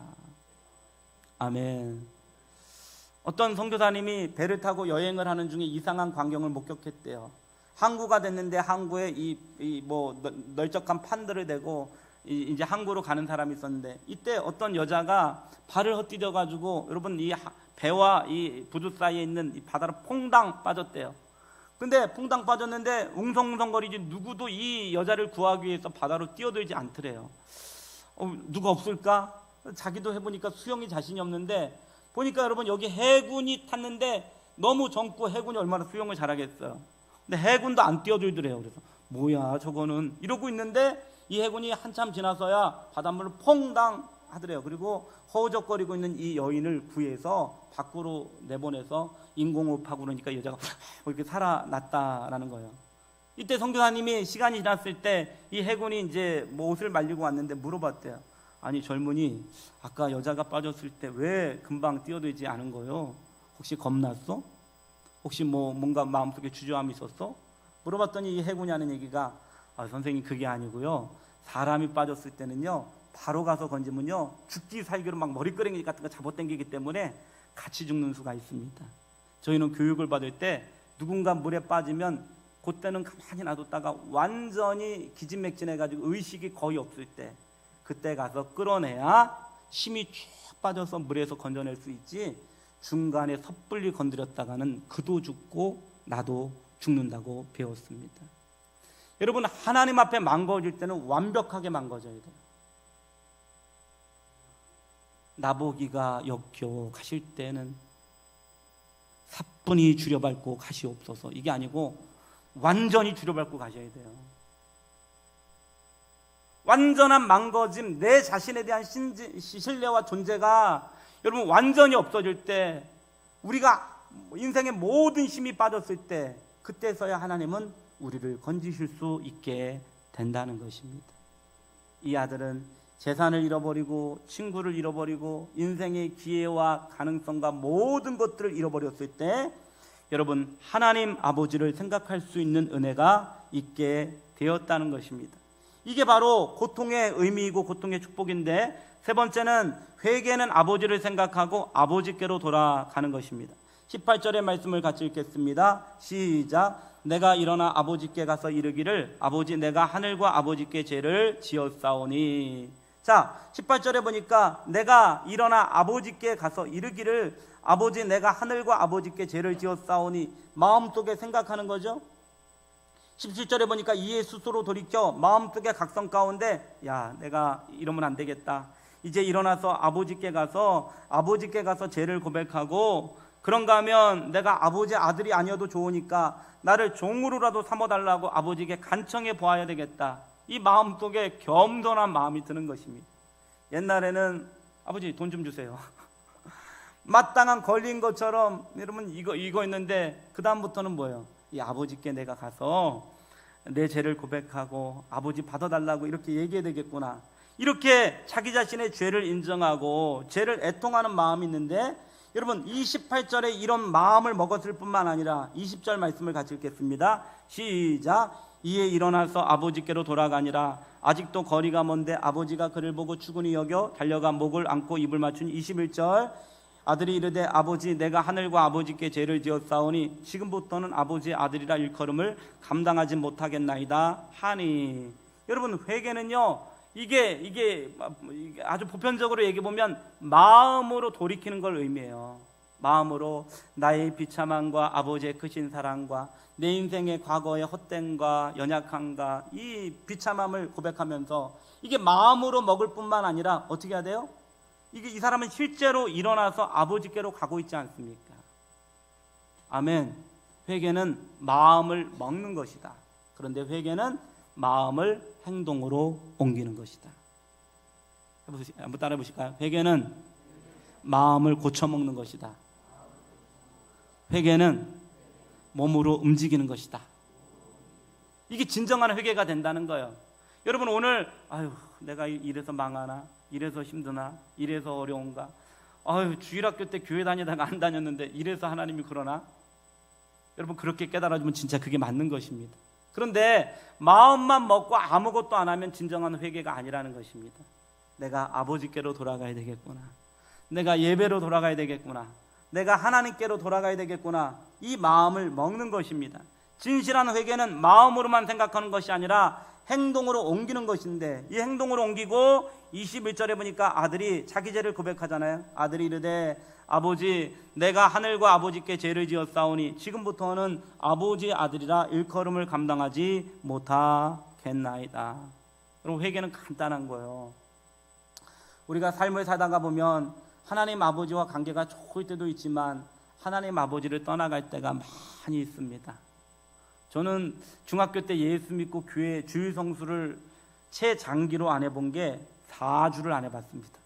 아멘. 어떤 선교사님이 배를 타고 여행을 하는 중에 이상한 광경을 목격했대요. 항구가 됐는데 항구에 널쩍한 판들을 대고 이제 항구로 가는 사람이 있었는데 이때 어떤 여자가 발을 헛디뎌 가지고 여러분 이 배와 이 부두 사이에 있는 이 바다로 퐁당 빠졌대요. 근데 퐁당 빠졌는데 웅성웅성거리지 누구도 이 여자를 구하기 위해서 바다로 뛰어들지 않더래요. 누가 없을까? 자기도 해보니까 수영이 자신이 없는데, 보니까 여러분 여기 해군이 탔는데 너무 젊고 해군이 얼마나 수영을 잘하겠어요. 근데 해군도 안 뛰어들더래요. 그래서 뭐야 저거는 이러고 있는데 이 해군이 한참 지나서야 바닷물을 퐁당 하더래요. 그리고 허우적거리고 있는 이 여인을 구해서 밖으로 내보내서 인공호흡하고 그러니까 여자가 이렇게 살아났다라는 거예요. 이때 선교사님이 시간이 지났을 때 이 해군이 이제 뭐 옷을 말리고 왔는데 물어봤대요. 아니 젊은이, 아까 여자가 빠졌을 때 왜 금방 뛰어들지 않은 거요? 혹시 겁났어? 혹시 뭐 뭔가 마음속에 주저함이 있었어? 물어봤더니 이 해군이 하는 얘기가, 선생님 그게 아니고요, 사람이 빠졌을 때는요 바로 가서 건지면요 죽기 살기로 막 머리끄댕이 같은 거 잡아당기기 때문에 같이 죽는 수가 있습니다. 저희는 교육을 받을 때 누군가 물에 빠지면 그때는 가만히 놔뒀다가 완전히 기진맥진해가지고 의식이 거의 없을 때, 그때 가서 끌어내야 힘이 쭉 빠져서 물에서 건져낼 수 있지, 중간에 섣불리 건드렸다가는 그도 죽고 나도 죽는다고 배웠습니다. 여러분, 하나님 앞에 망가질 때는 완벽하게 망가져야 돼요. 나보기가 역겨워 가실 때는 사뿐히 줄여밟고 가시옵소서, 이게 아니고 완전히 줄여밟고 가셔야 돼요. 완전한 망가짐, 내 자신에 대한 신뢰와 존재가 여러분 완전히 없어질 때, 우리가 인생의 모든 힘이 빠졌을 때, 그때서야 하나님은 우리를 건지실 수 있게 된다는 것입니다. 이 아들은 재산을 잃어버리고 친구를 잃어버리고 인생의 기회와 가능성과 모든 것들을 잃어버렸을 때, 여러분 하나님 아버지를 생각할 수 있는 은혜가 있게 되었다는 것입니다. 이게 바로 고통의 의미이고 고통의 축복인데, 세 번째는 회개는 아버지를 생각하고 아버지께로 돌아가는 것입니다. 18절의 말씀을 같이 읽겠습니다. 시작. 내가 일어나 아버지께 가서 이르기를, 아버지 내가 하늘과 아버지께 죄를 지었사오니. 자, 18절에 보니까 내가 일어나 아버지께 가서 이르기를, 아버지 내가 하늘과 아버지께 죄를 지었사오니, 마음속에 생각하는 거죠. 17절에 보니까 이에 스스로 돌이켜 마음속에 각성 가운데, 야 내가 이러면 안 되겠다, 이제 일어나서 아버지께 가서 죄를 고백하고, 그런가 하면 내가 아버지 아들이 아니어도 좋으니까 나를 종으로라도 삼아달라고 아버지께 간청해 보아야 되겠다, 이 마음속에 겸손한 마음이 드는 것입니다. 옛날에는 아버지 돈 좀 주세요 마땅한 권리인 것처럼, 여러분 이거 있는데 그 다음부터는 뭐예요? 이 아버지께 내가 가서 내 죄를 고백하고 아버지 받아달라고 이렇게 얘기해야 되겠구나, 이렇게 자기 자신의 죄를 인정하고 죄를 애통하는 마음이 있는데, 여러분 28절에 이런 마음을 먹었을 뿐만 아니라 20절 말씀을 같이 읽겠습니다. 시작. 이에 일어나서 아버지께로 돌아가니라. 아직도 거리가 먼데 아버지가 그를 보고 추근히 여겨 달려가 목을 안고 입을 맞춘 21절. 아들이 이르되 아버지 내가 하늘과 아버지께 죄를 지었사오니 지금부터는 아버지의 아들이라 일컬음을 감당하지 못하겠나이다 하니. 여러분 회개는요, 이게 아주 보편적으로 얘기해 보면 마음으로 돌이키는 걸 의미해요. 마음으로 나의 비참함과 아버지의 크신 사랑과 내 인생의 과거의 헛됨과 연약함과 이 비참함을 고백하면서, 이게 마음으로 먹을 뿐만 아니라 어떻게 해야 돼요? 이 사람은 실제로 일어나서 아버지께로 가고 있지 않습니까? 아멘. 회개는 마음을 먹는 것이다. 그런데 회개는 마음을 행동으로 옮기는 것이다. 한번 따라해 보실까요? 회개는 마음을 고쳐먹는 것이다. 회개는 몸으로 움직이는 것이다. 이게 진정한 회개가 된다는 거예요. 여러분 오늘 내가 이래서 망하나, 이래서 힘드나, 이래서 어려운가, 주일학교 때 교회 다니다가 안 다녔는데 이래서 하나님이 그러나, 여러분 그렇게 깨달아주면 진짜 그게 맞는 것입니다. 그런데 마음만 먹고 아무것도 안 하면 진정한 회개가 아니라는 것입니다. 내가 아버지께로 돌아가야 되겠구나, 내가 예배로 돌아가야 되겠구나, 내가 하나님께로 돌아가야 되겠구나, 이 마음을 먹는 것입니다. 진실한 회개는 마음으로만 생각하는 것이 아니라 행동으로 옮기는 것인데, 이 행동으로 옮기고 21절에 보니까 아들이 자기 죄를 고백하잖아요. 아들이 이르되 아버지, 내가 하늘과 아버지께 죄를 지었사오니 지금부터는 아버지의 아들이라 일컬음을 감당하지 못하겠나이다. 여러분, 회개는 간단한 거예요. 우리가 삶을 살다가 보면 하나님 아버지와 관계가 좋을 때도 있지만 하나님 아버지를 떠나갈 때가 많이 있습니다. 저는 중학교 때 예수 믿고 교회 주일 성수를 최장기로 안 해본 게 4주를 안 해봤습니다.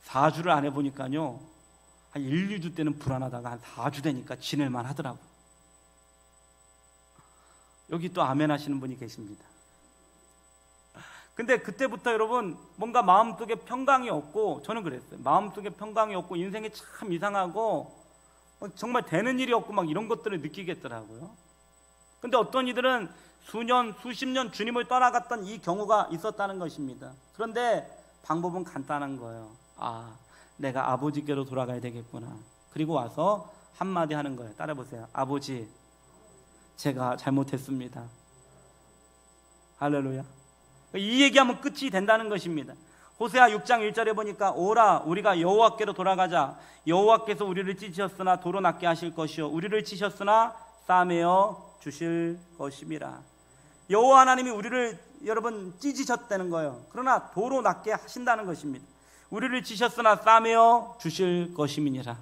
4주를 안 해보니까요, 한 1, 2주 때는 불안하다가 한 4주 되니까 지낼만 하더라고요. 여기 또 아멘 하시는 분이 계십니다. 근데 그때부터 여러분, 뭔가 마음속에 평강이 없고, 저는 그랬어요. 마음속에 평강이 없고 인생이 참 이상하고 정말 되는 일이 없고 막 이런 것들을 느끼겠더라고요. 근데 어떤 이들은 수년, 수십 년 주님을 떠나갔던 이 경우가 있었다는 것입니다. 그런데 방법은 간단한 거예요. 아, 내가 아버지께로 돌아가야 되겠구나. 그리고 와서 한마디 하는 거예요. 따라해보세요. 아버지, 제가 잘못했습니다. 할렐루야. 이 얘기하면 끝이 된다는 것입니다. 호세아 6장 1절에 보니까 오라, 우리가 여호와께로 돌아가자. 여호와께서 우리를 찢으셨으나 도로 낫게 하실 것이요 우리를 치셨으나 싸매어 주실 것임이라. 여호와 하나님이 우리를 여러분 찢으셨다는 거예요. 그러나 도로 낫게 하신다는 것입니다. 우리를 치셨으나 싸매어 주실 것임이니라.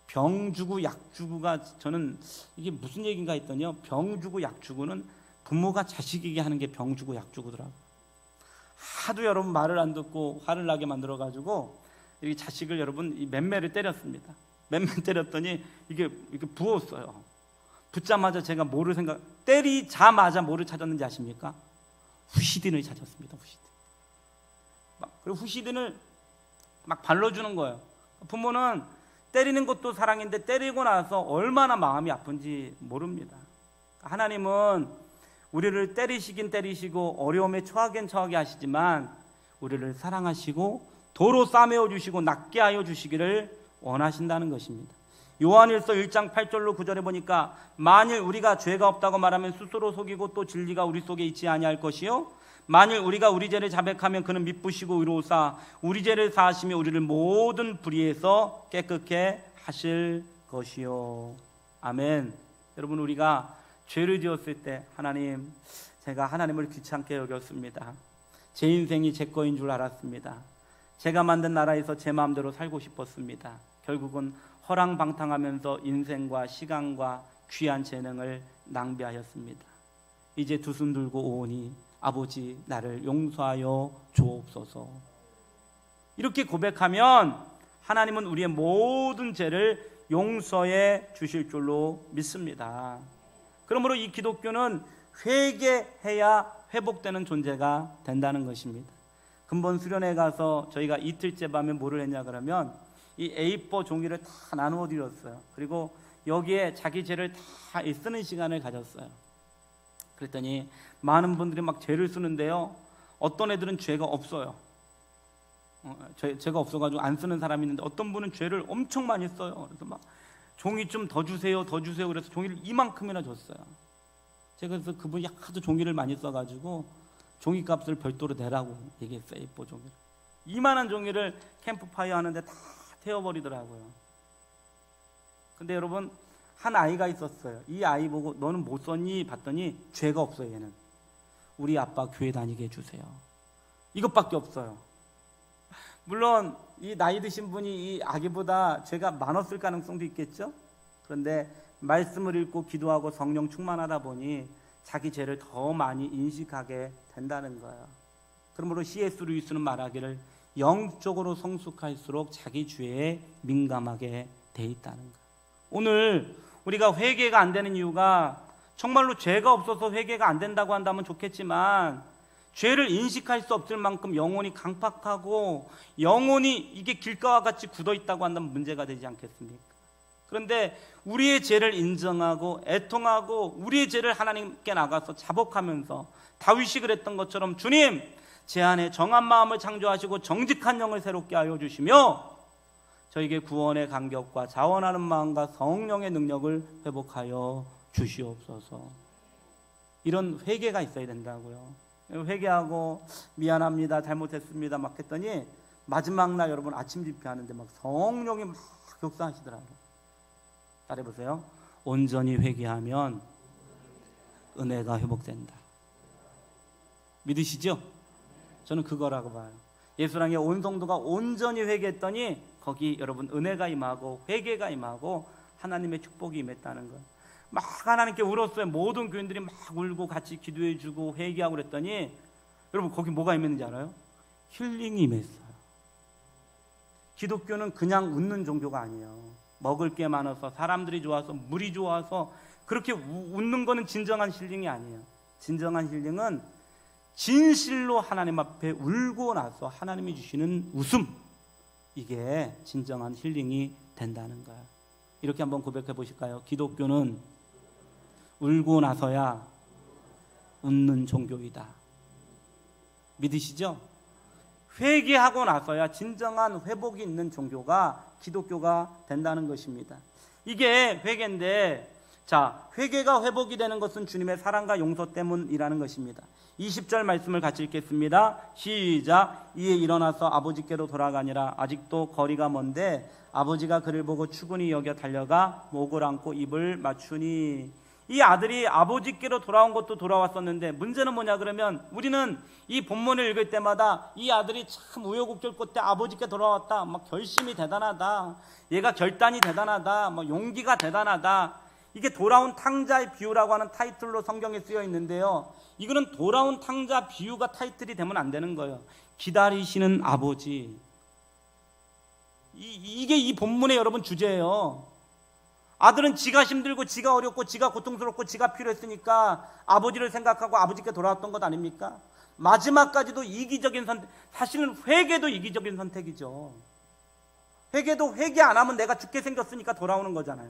병 주고 약 주고가, 저는 이게 무슨 얘기인가 했더니요, 병 주고 약 주고는 부모가 자식에게 하는 게 병 주고 약 주고더라고요. 하도 여러분 말을 안 듣고 화를 나게 만들어가지고 이 자식을 여러분 이 맴매를 때렸습니다. 맴매 때렸더니 이게 부었어요. 붙자마자 제가 뭐를 때리자마자 뭐를 찾았는지 아십니까? 후시딘을 찾았습니다. 후시딘. 그리고 후시딘을 막 발라주는 거예요. 부모는 때리는 것도 사랑인데 때리고 나서 얼마나 마음이 아픈지 모릅니다. 하나님은 우리를 때리시긴 때리시고 어려움에 처하긴 처하게 하시지만 우리를 사랑하시고 도로 싸매어 주시고 낫게 하여 주시기를 원하신다는 것입니다. 요한일서 1장 8절로 9절에 보니까 만일 우리가 죄가 없다고 말하면 스스로 속이고 또 진리가 우리 속에 있지 아니할 것이요 만일 우리가 우리 죄를 자백하면 그는 미쁘시고 의로우사 우리 죄를 사하시며 우리를 모든 불의에서 깨끗게 하실 것이요. 아멘. 여러분, 우리가 죄를 지었을 때 하나님, 제가 하나님을 귀찮게 여겼습니다. 제 인생이 제 거인 줄 알았습니다. 제가 만든 나라에서 제 마음대로 살고 싶었습니다. 결국은 허랑방탕하면서 인생과 시간과 귀한 재능을 낭비하였습니다. 이제 두 손 들고 오오니 아버지, 나를 용서하여 주옵소서. 이렇게 고백하면 하나님은 우리의 모든 죄를 용서해 주실 줄로 믿습니다. 그러므로 이 기독교는 회개해야 회복되는 존재가 된다는 것입니다. 근본 수련회 가서 저희가 이틀째 밤에 뭐를 했냐 그러면 이 A4 종이를 다 나누어 드렸어요. 그리고 여기에 자기 죄를 다 쓰는 시간을 가졌어요. 그랬더니 많은 분들이 막 죄를 쓰는데요, 어떤 애들은 죄가 없어요. 죄가 없어가지고 안 쓰는 사람이 있는데 어떤 분은 죄를 엄청 많이 써요. 그래서 막 종이 좀 더 주세요, 더 주세요. 그래서 종이를 이만큼이나 줬어요. 제가 그래서 그분이 하도 종이를 많이 써가지고 종이값을 별도로 내라고 얘기했어요. A4 종이를. 이만한 종이를 캠프파이어 하는데 다 태워버리더라고요. 근데 여러분, 한 아이가 있었어요. 이 아이 보고 너는 못 썼니? 봤더니 죄가 없어요. 얘는. 우리 아빠 교회 다니게 해주세요. 이것밖에 없어요. 물론 이 나이 드신 분이 이 아기보다 죄가 많았을 가능성도 있겠죠. 그런데 말씀을 읽고 기도하고 성령 충만하다 보니 자기 죄를 더 많이 인식하게 된다는 거예요. 그러므로 C.S. 루이스는 말하기를 영적으로 성숙할수록 자기 죄에 민감하게 돼 있다는 거예요. 오늘 우리가 회개가 안 되는 이유가 정말로 죄가 없어서 회개가 안 된다고 한다면 좋겠지만 죄를 인식할 수 없을 만큼 영혼이 강팍하고 영혼이 이게 길가와 같이 굳어 있다고 한다면 문제가 되지 않겠습니까? 그런데 우리의 죄를 인정하고 애통하고 우리의 죄를 하나님께 나가서 자복하면서 다윗이 그랬던 것처럼 주님, 제 안에 정한 마음을 창조하시고 정직한 영을 새롭게 하여 주시며 저에게 구원의 감격과 자원하는 마음과 성령의 능력을 회복하여 주시옵소서. 이런 회개가 있어야 된다고요. 회개하고 미안합니다, 잘못했습니다 막 했더니 마지막 날 여러분 아침 집회하는데 막 성령이 막 역사하시더라고요. 따라해보세요. 온전히 회개하면 은혜가 회복된다. 믿으시죠? 저는 그거라고 봐요. 예수랑의 온 성도가 온전히 회개했더니 거기 여러분 은혜가 임하고 회개가 임하고 하나님의 축복이 임했다는 거예요. 막 하나님께 울었어요. 모든 교인들이 막 울고 같이 기도해주고 회개하고 그랬더니 여러분 거기 뭐가 임했는지 알아요? 힐링이 임했어요. 기독교는 그냥 웃는 종교가 아니에요. 먹을 게 많아서 사람들이 좋아서 물이 좋아서 그렇게 웃는 거는 진정한 힐링이 아니에요. 진정한 힐링은 진실로 하나님 앞에 울고 나서 하나님이 주시는 웃음, 이게 진정한 힐링이 된다는 거예요. 이렇게 한번 고백해 보실까요? 기독교는 울고 나서야 웃는 종교이다. 믿으시죠? 회개하고 나서야 진정한 회복이 있는 종교가 기독교가 된다는 것입니다. 이게 회개인데, 자, 회개가 회복이 되는 것은 주님의 사랑과 용서 때문이라는 것입니다. 20절 말씀을 같이 읽겠습니다. 시작. 이에 일어나서 아버지께로 돌아가니라. 아직도 거리가 먼데 아버지가 그를 보고 추근히 여겨 달려가 목을 안고 입을 맞추니. 이 아들이 아버지께로 돌아온 것도 돌아왔었는데 문제는 뭐냐 그러면 우리는 이 본문을 읽을 때마다 이 아들이 참 우여곡절 끝에 아버지께 돌아왔다, 막 결심이 대단하다, 얘가 결단이 대단하다, 막 용기가 대단하다, 이게 돌아온 탕자의 비유라고 하는 타이틀로 성경에 쓰여 있는데요, 이거는 돌아온 탕자 비유가 타이틀이 되면 안 되는 거예요. 기다리시는 아버지, 이게 이 본문의 여러분 주제예요. 아들은 지가 힘들고 지가 어렵고 지가 고통스럽고 지가 필요했으니까 아버지를 생각하고 아버지께 돌아왔던 것 아닙니까? 마지막까지도 이기적인 선택, 사실은 회개도 이기적인 선택이죠. 회개도 회개 안 하면 내가 죽게 생겼으니까 돌아오는 거잖아요.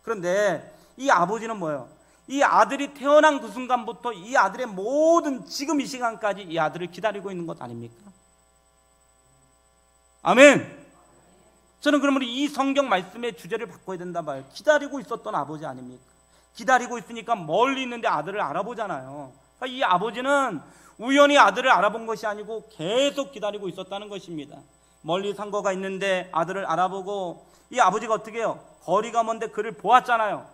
그런데 이 아버지는 뭐예요? 이 아들이 태어난 그 순간부터 이 아들의 모든 지금 이 시간까지 이 아들을 기다리고 있는 것 아닙니까? 아멘. 저는 그러면 이 성경 말씀의 주제를 바꿔야 된다 봐요. 기다리고 있었던 아버지 아닙니까? 기다리고 있으니까 멀리 있는데 아들을 알아보잖아요. 그러니까 이 아버지는 우연히 아들을 알아본 것이 아니고 계속 기다리고 있었다는 것입니다. 멀리 상거가 있는데 아들을 알아보고, 이 아버지가 어떻게 해요? 거리가 먼데 그를 보았잖아요.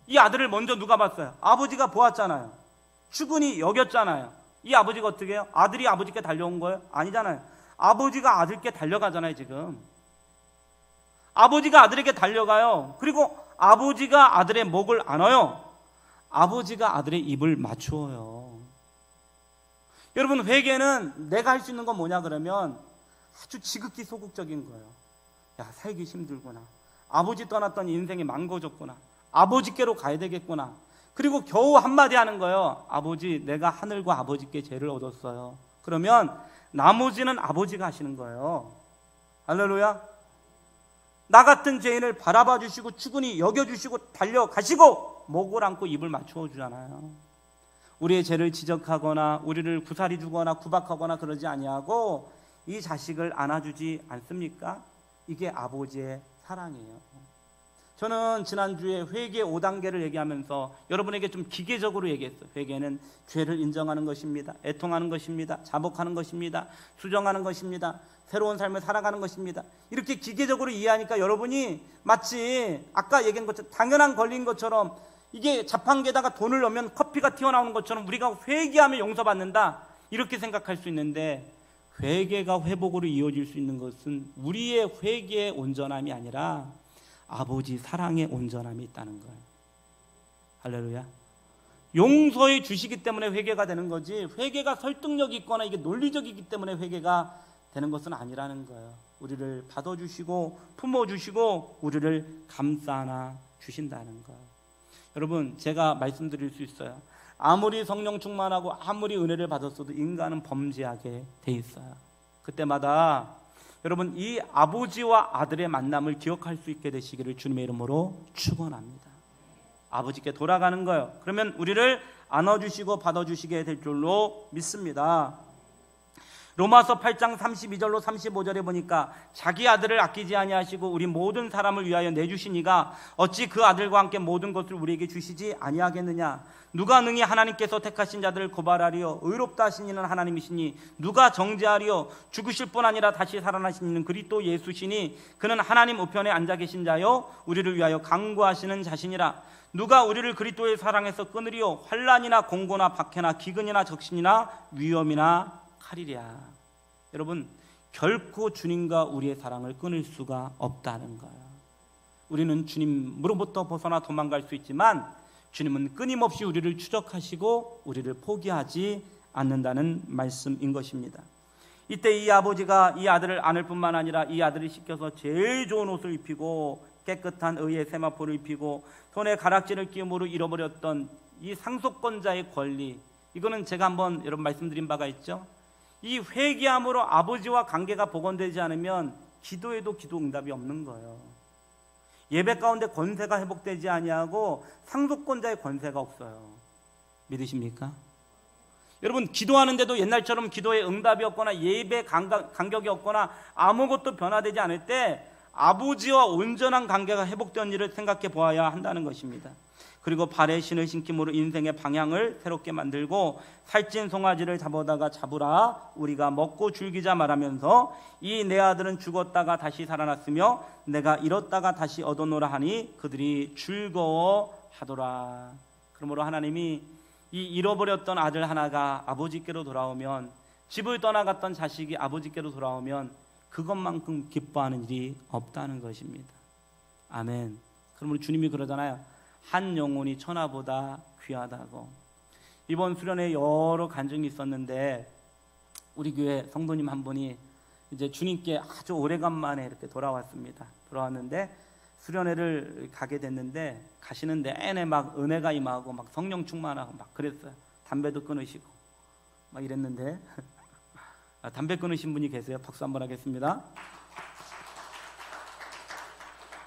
이 아들을 먼저 누가 봤어요? 아버지가 보았잖아요. 추근히 여겼잖아요. 이 아버지가 어떻게 해요? 아들이 아버지께 달려온 거예요? 아니잖아요. 아버지가 아들께 달려가잖아요. 지금 아버지가 아들에게 달려가요. 그리고 아버지가 아들의 목을 안어요. 아버지가 아들의 입을 맞추어요. 여러분, 회개는 내가 할 수 있는 건 뭐냐 그러면 아주 지극히 소극적인 거예요. 야, 살기 힘들구나, 아버지 떠났더니 인생이 망가졌구나, 아버지께로 가야 되겠구나. 그리고 겨우 한마디 하는 거예요. 아버지, 내가 하늘과 아버지께 죄를 얻었어요. 그러면 나머지는 아버지가 하시는 거예요. 할렐루야. 나 같은 죄인을 바라봐 주시고 추근히 여겨주시고 달려가시고 목을 안고 입을 맞추어 주잖아요. 우리의 죄를 지적하거나 우리를 구사리 주거나 구박하거나 그러지 아니하고 이 자식을 안아주지 않습니까? 이게 아버지의 사랑이에요. 저는 지난주에 회개 5단계를 얘기하면서 여러분에게 좀 기계적으로 얘기했어요. 회개는 죄를 인정하는 것입니다. 애통하는 것입니다. 자복하는 것입니다. 수정하는 것입니다. 새로운 삶을 살아가는 것입니다. 이렇게 기계적으로 이해하니까 여러분이 마치 아까 얘기한 것처럼 당연한 권리인 것처럼, 이게 자판기에다가 돈을 넣으면 커피가 튀어나오는 것처럼 우리가 회개하면 용서받는다, 이렇게 생각할 수 있는데, 회개가 회복으로 이어질 수 있는 것은 우리의 회개의 온전함이 아니라 아버지 사랑의 온전함이 있다는 거예요. 할렐루야. 용서해 주시기 때문에 회개가 되는 거지, 회개가 설득력이 있거나 이게 논리적이기 때문에 회개가 되는 것은 아니라는 거예요. 우리를 받아주시고 품어주시고 우리를 감싸 안아 주신다는 거예요. 여러분, 제가 말씀드릴 수 있어요. 아무리 성령 충만하고 아무리 은혜를 받았어도 인간은 범죄하게 돼 있어요. 그때마다 여러분, 이 아버지와 아들의 만남을 기억할 수 있게 되시기를 주님의 이름으로 축원합니다. 아버지께 돌아가는 거예요. 그러면 우리를 안아주시고 받아주시게 될 줄로 믿습니다. 로마서 8장 32절로 35절에 보니까 자기 아들을 아끼지 아니하시고 우리 모든 사람을 위하여 내주시니가 어찌 그 아들과 함께 모든 것을 우리에게 주시지 아니하겠느냐. 누가 능히 하나님께서 택하신 자들을 고발하리요. 의롭다 하신 이는 하나님이시니 누가 정죄하리요. 죽으실 뿐 아니라 다시 살아나신 이는 그리스도 예수시니 그는 하나님 우편에 앉아 계신 자요 우리를 위하여 간구하시는 자시니라. 누가 우리를 그리스도의 사랑에서 끊으리요. 환난이나 공고나 박해나 기근이나 적신이나 위험이나 칼이랴. 여러분, 결코 주님과 우리의 사랑을 끊을 수가 없다는 거예요. 우리는 주님으로부터 벗어나 도망갈 수 있지만 주님은 끊임없이 우리를 추적하시고 우리를 포기하지 않는다는 말씀인 것입니다. 이때 이 아버지가 이 아들을 안을 뿐만 아니라 이 아들을 씻겨서 제일 좋은 옷을 입히고 깨끗한 의의 세마포를 입히고 손에 가락지를 끼움으로 잃어버렸던 이 상속권자의 권리, 이거는 제가 한번 여러분 말씀드린 바가 있죠. 이 회개함으로 아버지와 관계가 복원되지 않으면 기도에도 기도 응답이 없는 거예요. 예배 가운데 권세가 회복되지 아니하고 상속권자의 권세가 없어요. 믿으십니까? 여러분, 기도하는데도 옛날처럼 기도에 응답이 없거나 예배 간격이 없거나 아무것도 변화되지 않을 때 아버지와 온전한 관계가 회복된 일을 생각해 보아야 한다는 것입니다. 그리고 발에 신을 신김으로 인생의 방향을 새롭게 만들고 살찐 송아지를 잡아다가 잡으라 우리가 먹고 즐기자 말하면서 이 내 아들은 죽었다가 다시 살아났으며 내가 잃었다가 다시 얻어노라 하니 그들이 즐거워하더라. 그러므로 하나님이 이 잃어버렸던 아들 하나가 아버지께로 돌아오면, 집을 떠나갔던 자식이 아버지께로 돌아오면 그것만큼 기뻐하는 일이 없다는 것입니다. 아멘. 그러므로 주님이 그러잖아요. 한 영혼이 천하보다 귀하다고. 이번 수련회 여러 간증이 있었는데 우리 교회 성도님 한 분이 이제 주님께 아주 오래간만에 이렇게 돌아왔습니다. 돌아왔는데 수련회를 가게 됐는데 가시는 내내 막 은혜가 임하고 막 성령 충만하고 막 그랬어요. 담배도 끊으시고 막 이랬는데 담배 끊으신 분이 계세요. 박수 한번 하겠습니다.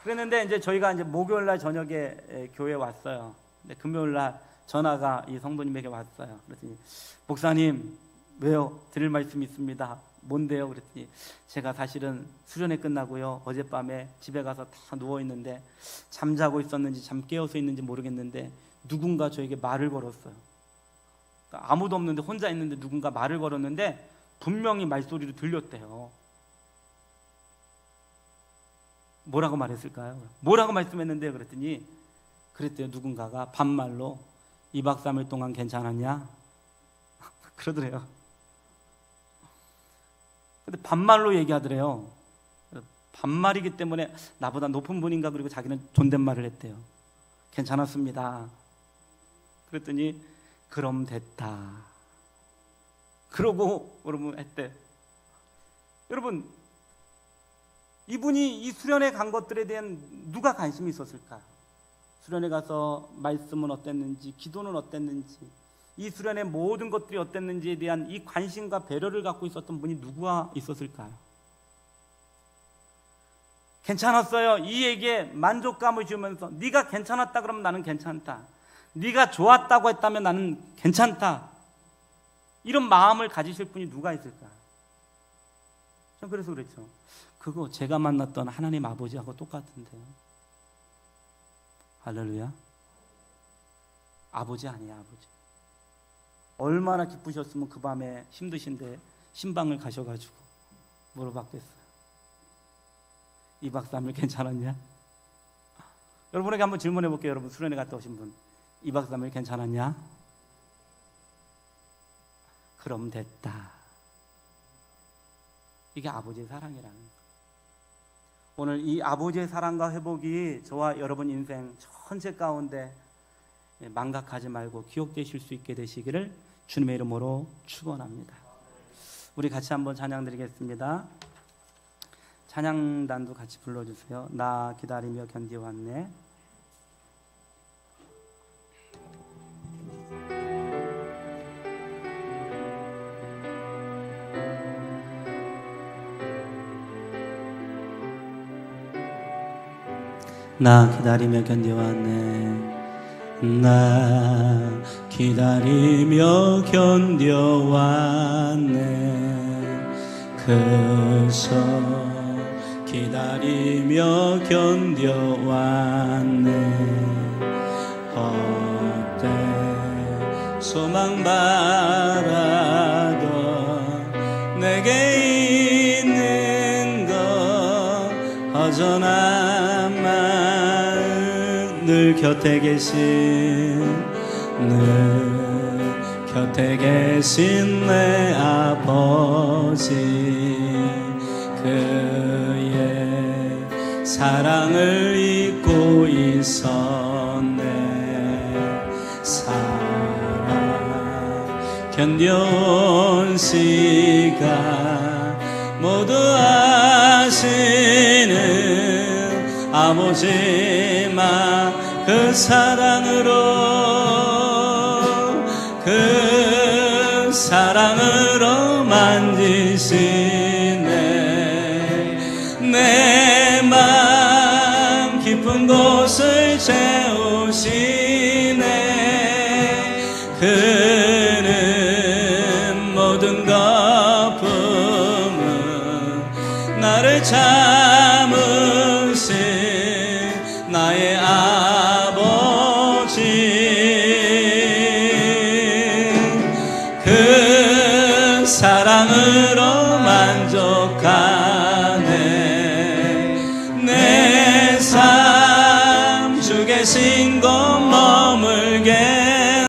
그랬는데 이제 저희가 이제 목요일 날 저녁에 교회에 왔어요. 근데 금요일 날 전화가 이 성도님에게 왔어요. 그랬더니 목사님, 왜요? 드릴 말씀이 있습니다. 뭔데요? 그랬더니 제가 사실은 수련회 끝나고요 어젯밤에 집에 가서 다 누워 있는데 잠자고 있었는지 잠 깨어서 있는지 모르겠는데 누군가 저에게 말을 걸었어요. 그러니까 아무도 없는데 혼자 있는데 누군가 말을 걸었는데 분명히 말소리로 들렸대요. 뭐라고 말했을까요? 뭐라고 말씀했는데요? 그랬더니 그랬대요. 누군가가 반말로 2박 3일 동안 괜찮았냐? 그러더래요. 근데 반말로 얘기하더래요. 반말이기 때문에 나보다 높은 분인가, 그리고 자기는 존댓말을 했대요. 괜찮았습니다. 그랬더니 그럼 됐다. 그러고 여러분 했대. 여러분, 이분이 이 수련회 간 것들에 대한 누가 관심이 있었을까? 수련회 가서 말씀은 어땠는지, 기도는 어땠는지, 이 수련회 모든 것들이 어땠는지에 대한 이 관심과 배려를 갖고 있었던 분이 누구가 있었을까요? 괜찮았어요. 이 얘기에 만족감을 주면서 네가 괜찮았다 그러면 나는 괜찮다, 네가 좋았다고 했다면 나는 괜찮다, 이런 마음을 가지실 분이 누가 있을까? 전 그래서 그랬죠. 그거 제가 만났던 하나님 아버지하고 똑같은데요. 할렐루야. 아버지 아니야, 아버지. 얼마나 기쁘셨으면 그 밤에 힘드신데 신방을 가셔가지고 물어봤겠어요. 2박 3일 괜찮았냐? 여러분에게 한번 질문해 볼게요. 여러분, 수련회 갔다 오신 분, 2박 3일 괜찮았냐? 그럼 됐다. 이게 아버지의 사랑이라는 거예요. 오늘 이 아버지의 사랑과 회복이 저와 여러분 인생 전체 가운데 망각하지 말고 기억되실 수 있게 되시기를 주님의 이름으로 축원합니다. 우리 같이 한번 찬양 드리겠습니다. 찬양단도 같이 불러주세요. 나 기다리며 견디왔네. 나 기다리며 견뎌왔네. 나 기다리며 견뎌왔네. 그저 기다리며 견뎌왔네. 헛된 소망 바라던 내게 있는 것 허전한 마음, 늘 곁에 계신 내 아버지, 그의 사랑을 잊고 있었네. 사랑 견뎌온 시간 모두 아시는 아버지만 그 사랑으로 만지시네. 내 맘 깊은 곳을 채우시네. 그는 모든 것 품은 나를 참으신 나의 아버지. 그 사랑으로 만족하네. 내 삶 주 계신 곳 머물게